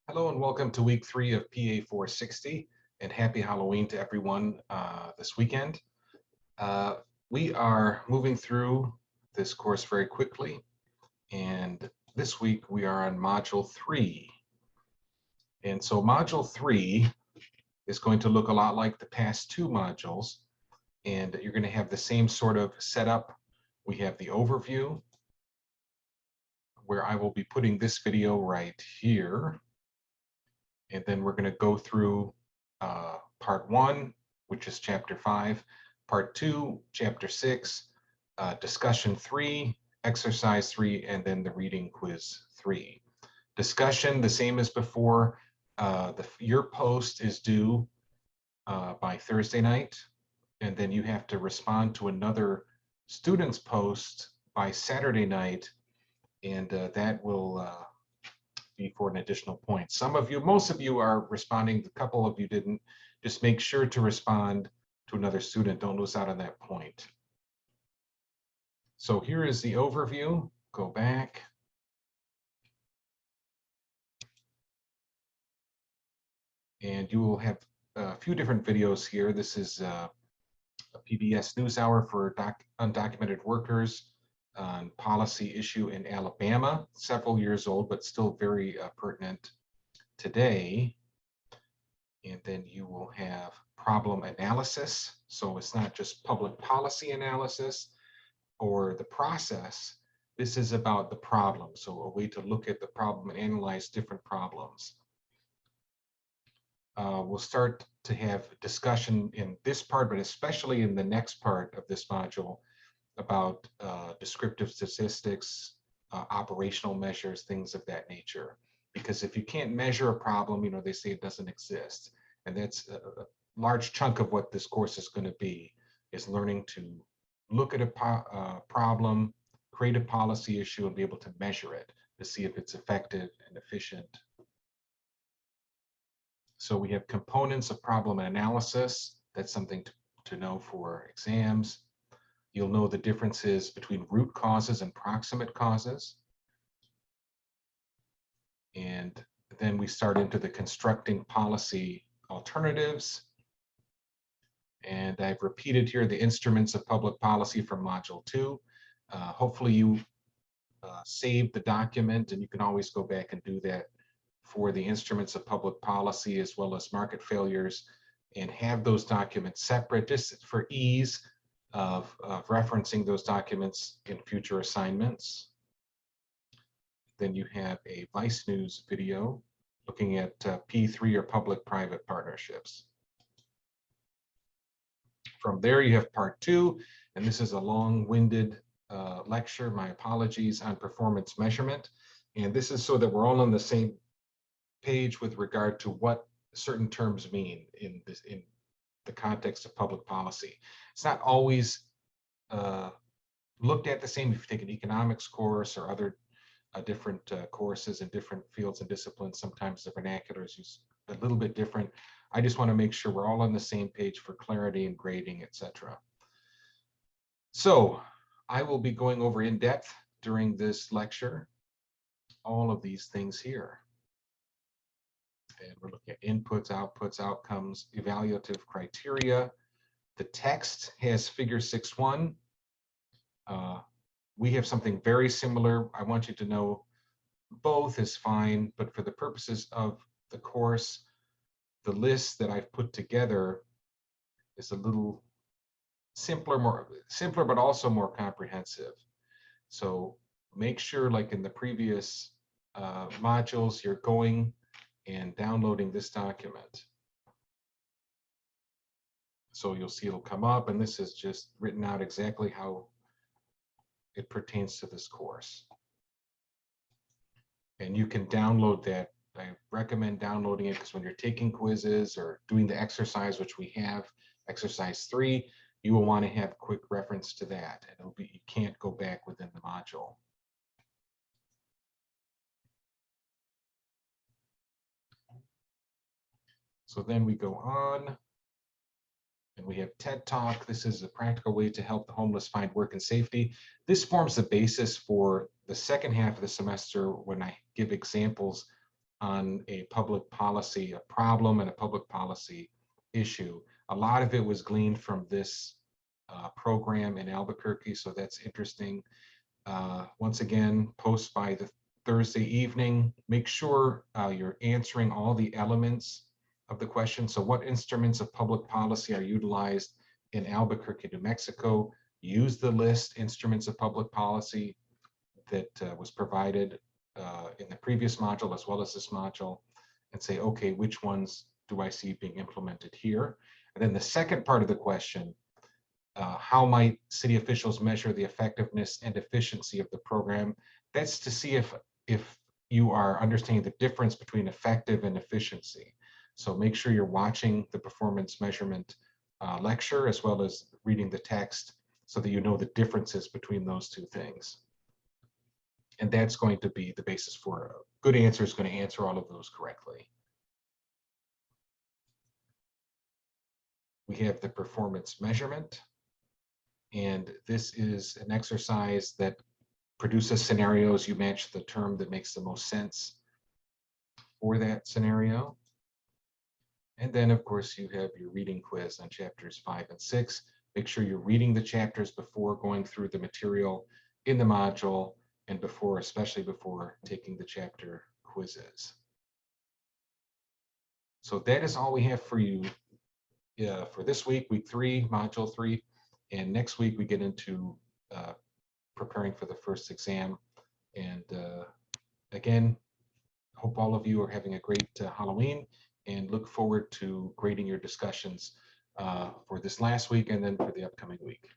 Hello and welcome to week 3 of PA 460 and happy Halloween to everyone this weekend. Uh, we are moving through this course very quickly, and this week we are on module 3. And so module 3 is going to look a lot like the past two modules, and you're going to have the same sort of setup. We have the overview, where I will be putting this video right here. And then we're going to go through part 1, which is chapter 5, part 2, chapter 6, discussion 3, exercise 3, and then the reading quiz 3. Discussion, the same as before. Your post is due by Thursday night, and then you have to respond to another student's post by Saturday night, and that will be for an additional point. Most of you are responding, a couple of you didn't. Just make sure to respond to another student. Don't lose out on that point. So here is the overview. Go back. And you will have a few different videos here. This is a PBS NewsHour for undocumented workers on policy issue in Alabama, several years old, but still very pertinent today. And then you will have problem analysis. So it's not just public policy analysis or the process. This is about the problem. So a way to look at the problem and analyze different problems. We'll start to have discussion in this part, but especially in the next part of this module about descriptive statistics, operational measures, things of that nature. Because if you can't measure a problem, they say it doesn't exist. And that's a large chunk of what this course is going to be, is learning to look at a problem, create a policy issue, and be able to measure it to see if it's effective and efficient. So we have components of problem analysis. That's something to know for exams. You'll know the differences between root causes and proximate causes. And then we start into the constructing policy alternatives. And I've repeated here the instruments of public policy from module 2. Hopefully you saved the document, and you can always go back and do that for the instruments of public policy as well as market failures, and have those documents separate just for ease of referencing those documents in future assignments. Then you have a Vice News video looking at P3 or public-private partnerships. From there you have part 2, and this is a long-winded lecture, my apologies, on performance measurement. And this is so that we're all on the same page with regard to what certain terms mean in the context of public policy. It's not always looked at the same if you take an economics course or other different courses in different fields and disciplines. Sometimes the vernacular is used a little bit different. I just want to make sure we're all on the same page for clarity and grading, etc. So I will be going over in depth during this lecture all of these things here. And we're looking at inputs, outputs, outcomes, evaluative criteria. The text has figure 6.1. We have something very similar. I want you to know both is fine, but for the purposes of the course, the list that I've put together is a little simpler, but also more comprehensive. So make sure, like in the previous modules, you're going and downloading this document. So you'll see it'll come up, and this is just written out exactly how it pertains to this course. And you can download that. I recommend downloading it because when you're taking quizzes or doing the exercise, which we have, exercise 3, you will want to have quick reference to that. And it'll be, you can't go back within the module. So then we go on, and we have TED Talk. This is a practical way to help the homeless find work and safety. This forms the basis for the second half of the semester when I give examples on a public policy, a problem and a public policy issue. A lot of it was gleaned from this program in Albuquerque, so that's interesting. Once again, post by the Thursday evening. Make sure you're answering all the elements of the question. So what instruments of public policy are utilized in Albuquerque, New Mexico? Use the list, instruments of public policy, that was provided in the previous module as well as this module, and say, okay, which ones do I see being implemented here? And then the second part of the question, how might city officials measure the effectiveness and efficiency of the program? That's to see if you are understanding the difference between effective and efficiency. So make sure you're watching the performance measurement lecture as well as reading the text so that you know the differences between those two things. And that's going to be the basis for a good answer is going to answer all of those correctly. We have the performance measurement. And this is an exercise that produces scenarios. You match the term that makes the most sense for that scenario. And then, of course, you have your reading quiz on chapters 5 and 6. Make sure you're reading the chapters before going through the material in the module and before, especially before taking the chapter quizzes. So that is all we have for you for this week, week 3, module 3. And next week we get into preparing for the first exam. And again, hope all of you are having a great Halloween and look forward to grading your discussions for this last week and then for the upcoming week.